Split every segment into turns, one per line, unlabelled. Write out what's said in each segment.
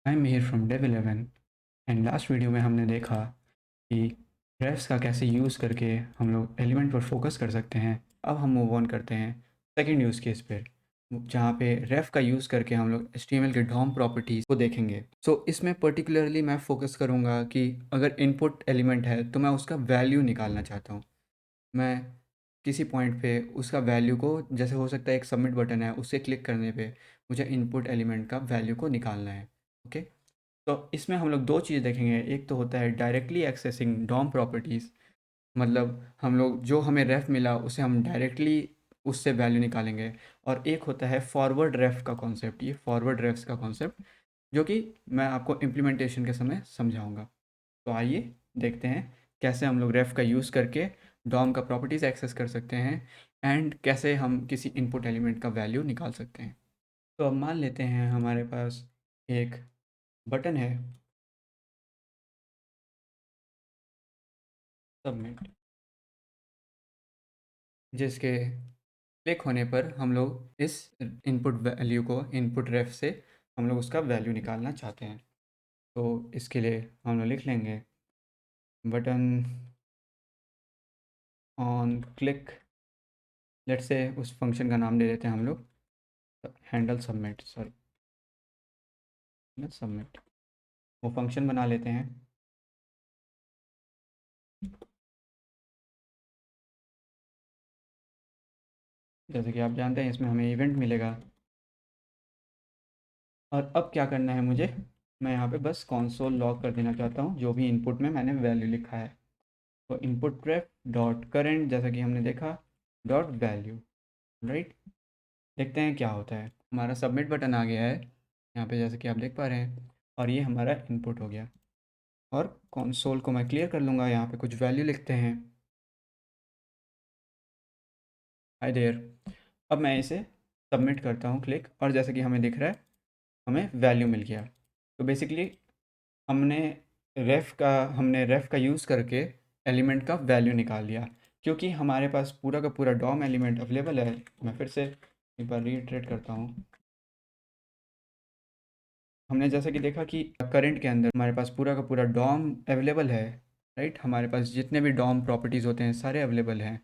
I am here from Dev 11 and last video में हमने देखा कि रेफ्स का कैसे यूज़ करके हम लोग एलिमेंट पर फोकस कर सकते हैं। अब हम मूव ऑन करते हैं सेकंड यूज़ केस पे, जहाँ पे रेफ का यूज़ करके हम लोग HTML के डॉम प्रॉपर्टीज़ को देखेंगे। इसमें पर्टिकुलरली मैं फोकस करूँगा कि अगर इनपुट एलिमेंट है तो मैं उसका वैल्यू निकालना चाहता हूँ। मैं किसी पॉइंट पे उसका वैल्यू को, जैसे हो सकता है एक सबमिट बटन है, उससे क्लिक करने पे मुझे इनपुट एलिमेंट का वैल्यू को निकालना है। ओके, तो इसमें हम लोग दो चीज़ देखेंगे। एक तो होता है डायरेक्टली एक्सेसिंग डॉम प्रॉपर्टीज़, मतलब हम लोग जो हमें रेफ मिला उसे हम डायरेक्टली उससे वैल्यू निकालेंगे। और एक होता है फॉरवर्ड रेफ का कॉन्सेप्ट, ये फॉरवर्ड रेफ्स का कॉन्सेप्ट जो कि मैं आपको इम्प्लीमेंटेशन के समय समझाऊंगा। तो आइए देखते हैं कैसे हम लोग रेफ का यूज़ करके डॉम का प्रॉपर्टीज़ एक्सेस कर सकते हैं एंड कैसे हम किसी इनपुट एलिमेंट का वैल्यू निकाल सकते हैं। तो अब मान लेते हैं हमारे पास एक बटन है सबमिट, जिसके क्लिक होने पर हम लोग इस इनपुट वैल्यू को, इनपुट रेफ से हम लोग उसका वैल्यू निकालना चाहते हैं। तो इसके लिए हम लोग लिख लेंगे बटन ऑन क्लिक, लेट से उस फंक्शन का नाम दे देते हैं हम लोग हैंडल सबमिट, सॉरी सबमिट, वो फंक्शन बना लेते हैं। जैसे कि आप जानते हैं इसमें हमें इवेंट मिलेगा। और अब क्या करना है मुझे, मैं यहाँ पे बस कंसोल लॉग कर देना चाहता हूँ जो भी इनपुट में मैंने वैल्यू लिखा है। तो इनपुट रेफ डॉट करेंट, जैसा कि हमने देखा, डॉट वैल्यू, राइट। देखते हैं क्या होता है। हमारा सबमिट बटन आ गया है यहाँ पे, जैसे कि आप देख पा रहे हैं, और ये हमारा इनपुट हो गया। और कंसोल को मैं क्लियर कर लूँगा, यहाँ पे कुछ वैल्यू लिखते हैं, हाय देयर। अब मैं इसे सबमिट करता हूँ क्लिक, और जैसे कि हमें दिख रहा है हमें वैल्यू मिल गया। तो बेसिकली हमने हमने रेफ का यूज़ करके एलिमेंट का वैल्यू निकाल लिया, क्योंकि हमारे पास पूरा का पूरा डॉम एलिमेंट अवेलेबल है। मैं फिर से एक बार रीइटरेट करता हूँ। हमने जैसा कि देखा कि करंट के अंदर हमारे पास पूरा का पूरा डॉम अवेलेबल है, राइट। हमारे पास जितने भी डॉम प्रॉपर्टीज़ होते हैं सारे अवेलेबल हैं,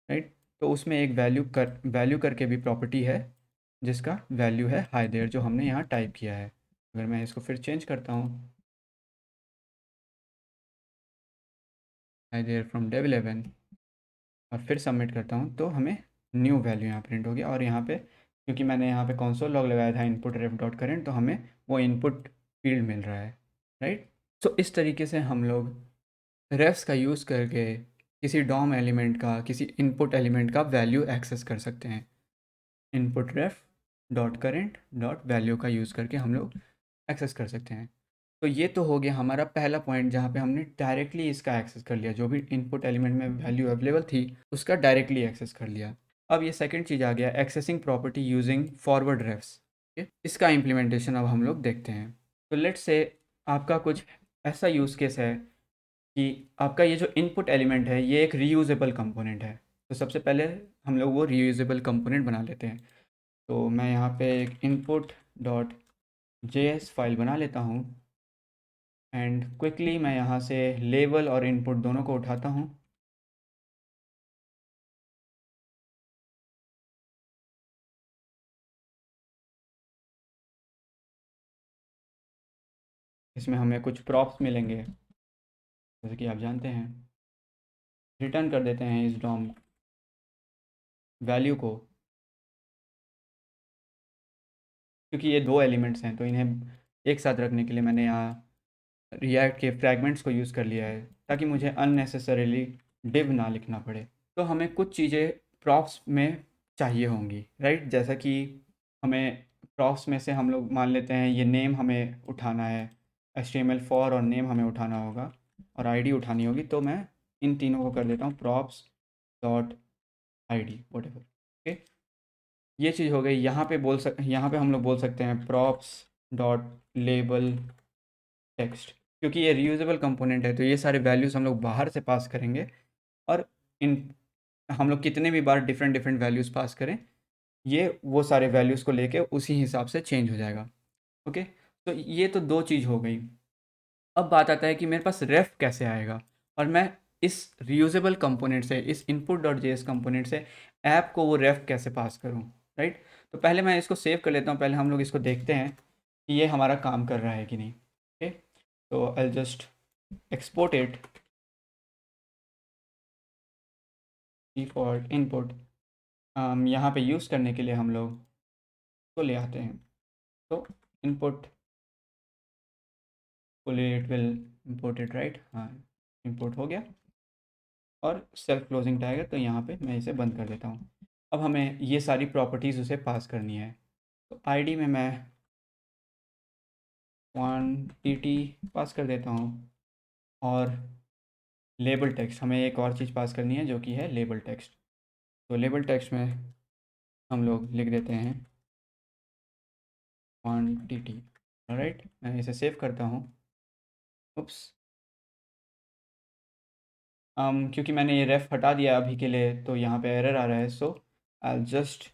राइट। तो उसमें एक वैल्यू करके भी प्रॉपर्टी है जिसका वैल्यू है हाई देयर, जो हमने यहाँ टाइप किया है। अगर मैं इसको फिर चेंज करता हूँ, हाई देयर फ्रॉम डेव 11, और फिर सबमिट करता हूँ, तो हमें न्यू वैल्यू यहाँ प्रिंट हो गया। और यहाँ पे क्योंकि मैंने यहाँ पे कंसोल लॉग लगाया था इनपुट रेफ डॉट करेंट, तो हमें वो इनपुट फील्ड मिल रहा है, राइट। तो इस तरीके से हम लोग रेफ्स का यूज़ करके किसी डॉम एलिमेंट का, किसी इनपुट एलिमेंट का वैल्यू एक्सेस कर सकते हैं। इनपुट रेफ डॉट करेंट डॉट वैल्यू का यूज़ करके हम लोग एक्सेस कर सकते हैं। तो ये तो हो गया हमारा पहला पॉइंट, जहाँ पे हमने डायरेक्टली इसका एक्सेस कर लिया, जो भी इनपुट एलिमेंट में वैल्यू अवेलेबल थी उसका डायरेक्टली एक्सेस कर लिया। अब ये सेकंड चीज़ आ गया, accessing property using forward refs. इसका इम्प्लीमेंटेशन अब हम लोग देखते हैं। तो लेट्स से आपका कुछ ऐसा यूज़ केस है कि आपका ये जो इनपुट एलिमेंट है ये एक रीयूजेबल कंपोनेंट है। तो सबसे पहले हम लोग वो रीयूजेबल कंपोनेंट बना लेते हैं। तो मैं यहाँ पे एक इनपुट डॉट जेएस फाइल बना लेता हूँ, एंड क्विकली मैं यहाँ से लेबल और इनपुट दोनों को उठाता हूँ। इसमें हमें कुछ प्रॉप्स मिलेंगे, जैसे कि आप जानते हैं। रिटर्न कर देते हैं इस डॉम वैल्यू को, क्योंकि ये दो एलिमेंट्स हैं तो इन्हें एक साथ रखने के लिए मैंने यहाँ रिएक्ट के फ्रैगमेंट्स को यूज़ कर लिया है, ताकि मुझे अननेसेसरीली डिव ना लिखना पड़े। तो हमें कुछ चीज़ें प्रॉप्स में चाहिए होंगी, राइट। जैसा कि हमें प्रॉप्स में से हम लोग मान लेते हैं ये नेम हमें उठाना है, HTML फॉर और नेम हमें उठाना होगा, और आईडी उठानी होगी। तो मैं इन तीनों को कर देता हूँ props dot ID what ever. Okay, ये चीज़ हो गई। यहाँ पे हम लोग बोल सकते हैं प्रॉप्स डॉट लेबल टेक्स्ट, क्योंकि ये रीयूजेबल कंपोनेंट है तो ये सारे वैल्यूज़ हम लोग बाहर से पास करेंगे। और इन हम लोग कितने भी बार डिफरेंट डिफरेंट वैल्यूज़ पास करें, ये वो सारे वैल्यूज़ को लेके उसी हिसाब से चेंज हो जाएगा। ओके, तो ये तो दो चीज़ हो गई। अब बात आता है कि मेरे पास रेफ कैसे आएगा, और मैं इस रियूजेबल कंपोनेंट से, इस input डॉट जेएस कंपोनेंट से ऐप को वो रेफ कैसे पास करूँ, राइट। तो पहले मैं इसको सेव कर लेता हूँ, पहले हम लोग इसको देखते हैं कि ये हमारा काम कर रहा है कि नहीं। ओके, तो I just export it, default input. यहाँ पे यूज़ करने के लिए हम लोग को ले आते हैं, तो input fully it will import it, right. हाँ, इम्पोर्ट हो गया और सेल्फ क्लोजिंग टैग है, तो यहाँ पे मैं इसे बंद कर देता हूँ। अब हमें ये सारी प्रॉपर्टीज़ उसे पास करनी है, तो आईडी में मैं क्वांटिटी पास कर देता हूँ, और लेबल टेक्स्ट हमें एक और चीज़ पास करनी है जो कि है लेबल टेक्स्ट। तो लेबल टेक्स्ट में हम लोग लिख देते हैं क्वांटिटी, राइट। मैं इसे सेव करता हूँ। उप्स, क्योंकि मैंने ये रेफ हटा दिया अभी के लिए, तो यहाँ पे एरर आ रहा है, so I just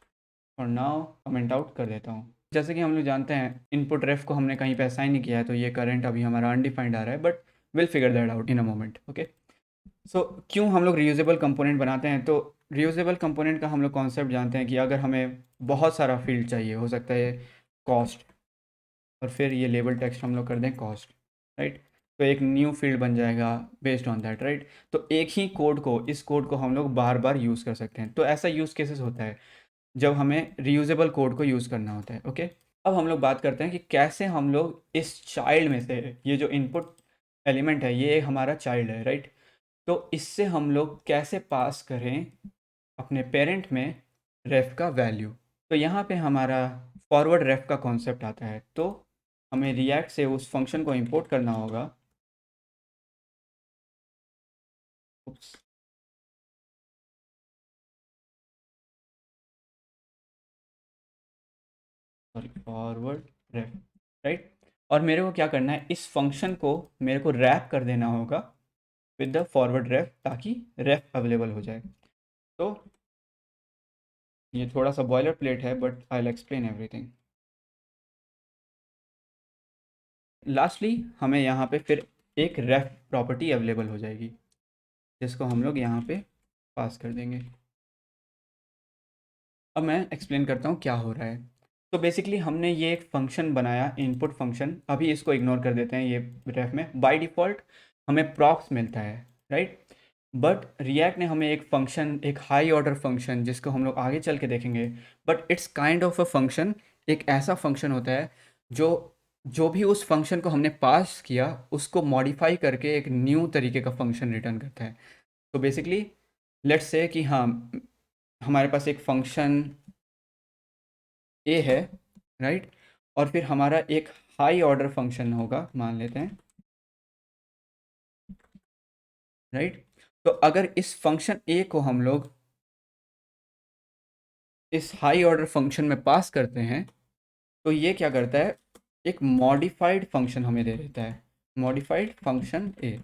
for now comment out कर देता हूँ। जैसे कि हम लोग जानते हैं इनपुट रेफ को हमने कहीं पे असाइन नहीं किया है, तो ये करंट अभी हमारा अनडिफाइंड आ रहा है, but will figure that out in a moment. Okay, so क्यों हम लोग रियूजेबल कंपोनेंट बनाते हैं? तो रियूजेबल कंपोनेंट का हम लोग कॉन्सेप्ट जानते हैं कि अगर हमें बहुत सारा फील्ड चाहिए, हो सकता है कॉस्ट, और फिर ये लेबल टेक्स्ट हम लोग कर दें कॉस्ट, राइट। तो एक न्यू फील्ड बन जाएगा बेस्ड ऑन दैट, राइट। तो एक ही कोड को, इस कोड को हम लोग बार बार यूज़ कर सकते हैं। तो ऐसा यूज़ केसेस होता है जब हमें रियूजेबल कोड को यूज़ करना होता है। ओके, अब हम लोग बात करते हैं कि कैसे हम लोग इस चाइल्ड में से, ये जो इनपुट एलिमेंट है ये हमारा चाइल्ड है, राइट। तो इससे हम लोग कैसे पास करें अपने पेरेंट में रेफ का वैल्यू। तो यहाँ पे हमारा फॉरवर्ड रेफ का कॉन्सेप्ट आता है। तो हमें रिएक्ट से उस फंक्शन को इंपोर्ट करना होगा। सॉरी, फॉरवर्ड रेफ, राइट। और मेरे को क्या करना है, इस फंक्शन को मेरे को रैप कर देना होगा विद द फॉरवर्ड रेफ, ताकि रेफ अवेलेबल हो जाए। तो ये थोड़ा सा बॉयलर प्लेट है, but I will explain everything. Lastly हमें यहाँ पे फिर एक रेफ प्रॉपर्टी अवेलेबल हो जाएगी, जिसको हम लोग यहाँ पे पास कर देंगे। अब मैं एक्सप्लेन करता हूँ क्या हो रहा है। तो बेसिकली हमने ये एक फ़ंक्शन बनाया, इनपुट फ़ंक्शन। अभी इसको इग्नोर कर देते हैं, ये रेफ में बाय डिफ़ॉल्ट हमें प्रॉक्स मिलता है, राइट। बट रिएक्ट ने हमें एक फ़ंक्शन, एक हाई ऑर्डर फ़ंक्शन, जिसको हम लोग आगे चल के देखेंगे, but it's kind of a function, एक ऐसा फ़ंक्शन होता है जो जो भी उस फंक्शन को हमने पास किया उसको मॉडिफाई करके एक न्यू तरीके का फंक्शन रिटर्न करता है। तो बेसिकली लेट्स से कि हाँ, हमारे पास एक फंक्शन ए है, राइट। और फिर हमारा एक हाई ऑर्डर फंक्शन होगा, मान लेते हैं, राइट। तो अगर इस फंक्शन ए को हम लोग इस हाई ऑर्डर फंक्शन में पास करते हैं, तो ये क्या करता है, एक मॉडिफाइड फंक्शन हमें दे देता है, मॉडिफाइड फंक्शन ए।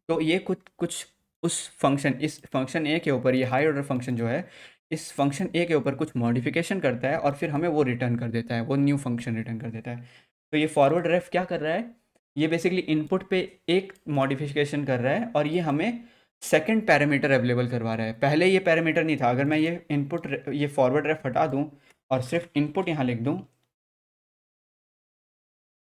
तो ये कुछ कुछ उस फंक्शन, इस फंक्शन ए के ऊपर, ये हाई ऑर्डर फंक्शन जो है, इस फंक्शन ए के ऊपर कुछ मॉडिफिकेशन करता है, और फिर हमें वो रिटर्न कर देता है, वो न्यू फंक्शन रिटर्न कर देता है। तो ये फॉरवर्ड रेफ क्या कर रहा है, ये बेसिकली इनपुट पे एक मॉडिफिकेशन कर रहा है, और ये हमें सेकंड पैरामीटर अवेलेबल करवा रहा है। पहले ये पैरामीटर नहीं था। अगर मैं ये इनपुट, ये फॉरवर्ड रेफ हटा दूँ और सिर्फ इनपुट यहाँ लिख दूँ,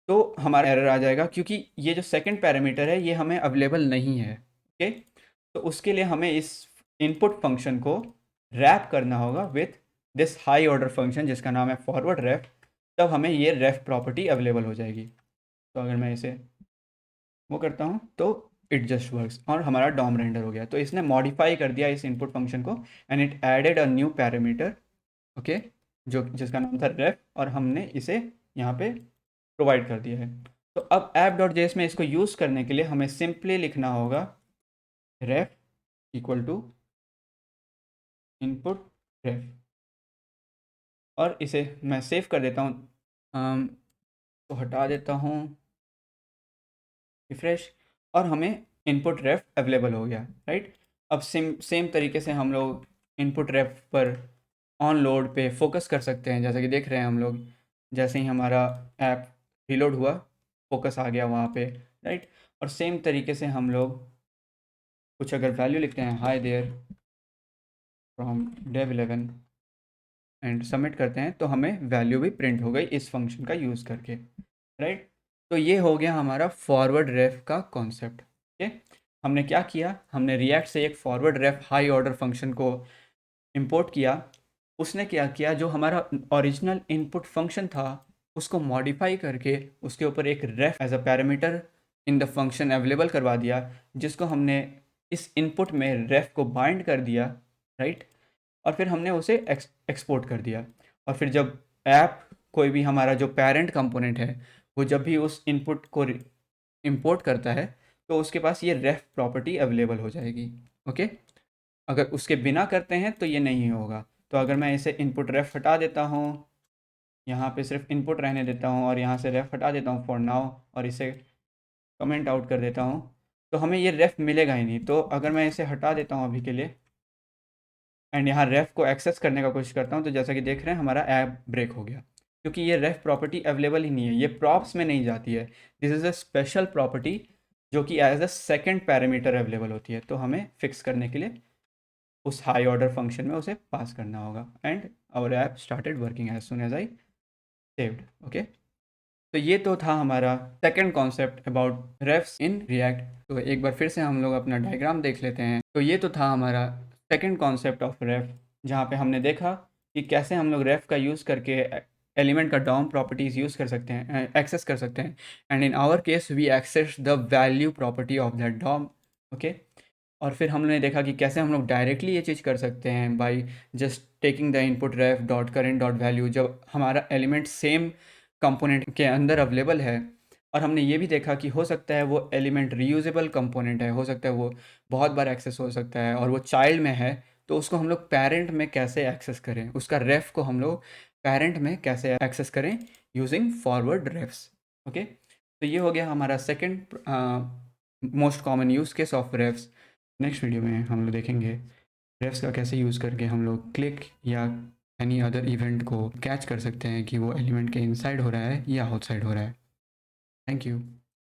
तो हमारा एरर आ जाएगा, क्योंकि ये जो सेकंड पैरामीटर है ये हमें अवेलेबल नहीं है। ओके, तो उसके लिए हमें इस इनपुट फंक्शन को रैप करना होगा with this high order function जिसका नाम है फॉरवर्ड रेफ। तब हमें ये रेफ प्रॉपर्टी अवेलेबल हो जाएगी। तो अगर मैं इसे वो करता हूँ तो इट जस्ट वर्क्स, और हमारा डॉम रेंडर हो गया। तो इसने मॉडिफाई कर दिया इस इनपुट फंक्शन को, and it added a new parameter, okay, जो जिसका नाम था रेफ, और हमने इसे यहाँ पे प्रोवाइड कर दिया है। तो अब ऐप डॉट जेएस में इसको यूज़ करने के लिए हमें सिंपली लिखना होगा रेफ इक्वल टू इनपुट रेफ, और इसे मैं सेव कर देता हूँ, तो हटा देता हूँ, रिफ्रेश, और हमें इनपुट रेफ अवेलेबल हो गया, राइट। अब सेम सेम तरीके से हम लोग इनपुट रेफ पर ऑन लोड पे फोकस कर सकते हैं। जैसे कि देख रहे हैं हम लोग, जैसे ही हमारा ऐप रीलोड हुआ, फोकस आ गया वहाँ पे, राइट। और सेम तरीके से हम लोग कुछ अगर वैल्यू लिखते हैं, hi there from dev11 and submit करते हैं, तो हमें वैल्यू भी प्रिंट हो गई इस फंक्शन का यूज़ करके, राइट। तो ये हो गया हमारा फॉरवर्ड रेफ का कॉन्सेप्ट। ठीक, हमने क्या किया, हमने रिएक्ट से एक फॉरवर्ड रेफ हाई ऑर्डर फंक्शन को इंपोर्ट किया। उसने क्या किया, जो हमारा ओरिजिनल इनपुट फंक्शन था उसको मॉडिफाई करके उसके ऊपर एक ref as a parameter in the function available करवा दिया, जिसको हमने इस इनपुट में रेफ को बाइंड कर दिया, राइट। और फिर हमने उसे एक्सपोर्ट कर दिया। और फिर जब ऐप कोई भी हमारा जो पेरेंट कंपोनेंट है वो जब भी उस इनपुट को इंपोर्ट करता है तो उसके पास ये रेफ प्रॉपर्टी अवेलेबल हो जाएगी। ओके, अगर उसके बिना करते हैं तो ये नहीं होगा। तो अगर मैं इसे इनपुट रेफ हटा देता हूँ, यहाँ पे सिर्फ इनपुट रहने देता हूँ और यहाँ से रेफ हटा देता हूँ फॉर नाउ, और इसे कमेंट आउट कर देता हूँ, तो हमें ये रेफ मिलेगा ही नहीं। तो अगर मैं इसे हटा देता हूँ अभी के लिए एंड यहाँ रेफ को एक्सेस करने का कोशिश करता हूँ, तो जैसा कि देख रहे हैं हमारा ऐप ब्रेक हो गया, क्योंकि ये रेफ प्रॉपर्टी अवेलेबल ही नहीं है, ये प्रॉप्स में नहीं जाती है। This is a special property जो कि as a second parameter available होती है। तो हमें फिक्स करने के लिए उस हाई ऑर्डर फंक्शन में उसे पास करना होगा and our app started working as soon as I saved. Okay, तो ये तो था हमारा second concept about refs in React. तो एक बार फिर से हम लोग अपना डायग्राम देख लेते हैं। तो ये तो था हमारा सेकंड कॉन्सेप्ट ऑफ रेफ, जहाँ पे हमने देखा कि कैसे हम लोग रेफ का यूज़ करके एलिमेंट का डॉम प्रॉपर्टीज़ यूज़ कर सकते हैं, एक्सेस कर सकते हैं। And in our case we access the value property of that DOM. Okay, और फिर हमने देखा कि कैसे हम लोग डायरेक्टली ये चीज़ कर सकते हैं by just taking the input ref dot current dot value, जब हमारा एलिमेंट सेम कंपोनेंट के अंदर अवेलेबल है। और हमने ये भी देखा कि हो सकता है वो एलिमेंट रीयूजेबल कंपोनेंट है, हो सकता है वो बहुत बार एक्सेस हो सकता है, और वो चाइल्ड में है, तो उसको हम लोग पेरेंट में कैसे एक्सेस करें, उसका रेफ को हम लोग पेरेंट में कैसे एक्सेस करें यूजिंग फॉरवर्ड रेफ्स। ओके, तो ये हो गया हमारा second most common use case of refs. Next video में हम लोग देखेंगे रेफ्स का कैसे यूज़ करके हम लोग क्लिक या एनी अदर इवेंट को कैच कर सकते हैं कि वो एलिमेंट के इनसाइड हो रहा है या आउटसाइड हो रहा है। Thank you.